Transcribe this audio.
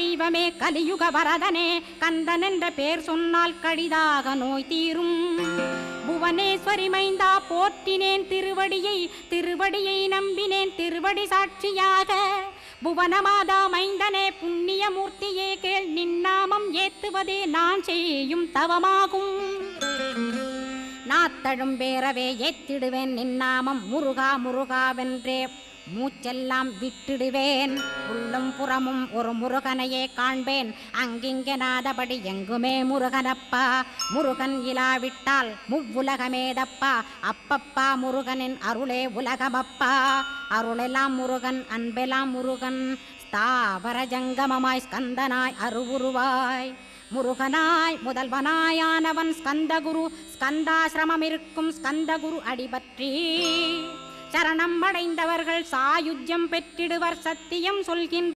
தெய்வமே கலியுக வரதனே கந்தன் என்ற பேர் சொன்னால் கடிதாக நோய் தீரும். புவனேஸ்வரி மைந்தா போற்றினேன் திருவடியை நம்பினேன் திருவடி சாட்சியாக. புவனமாதா மைந்தனே புண்ணியமூர்த்தியே கேள் நின்னாமம் ஏத்துவதே நான் செய்யும் தவமாகும். நாத்தழும் பேரவே ஏத்திடுவேன் நின்னாமம் முருகா முருகாவென்றே மூச்செல்லாம் விட்டிடுவேன். உள்ளும் புறமும் ஒரு முருகனையே காண்பேன் அங்கிங்கெனாதபடி எங்குமே முருகனப்பா. முருகன் இலாவிட்டால் முவ்வுலகமேதப்பா. அப்பப்பா முருகனின் அருளே உலகமப்பா. அருளெல்லாம் முருகன் அன்பெல்லாம் முருகன் ஸ்தாவர ஜங்கமமாய் ஸ்கந்தனாய் அருவுருவாய் முருகனாய் முதல்வனாயானவன் ஸ்கந்தகுரு. ஸ்கந்தாசிரமம் இருக்கும் ஸ்கந்தகுரு அடிபற்றி சரணம் அடைந்தவர்கள் சாயுஜ்யம் பெற்றிடுவர் சத்தியம் சொல்கின்ற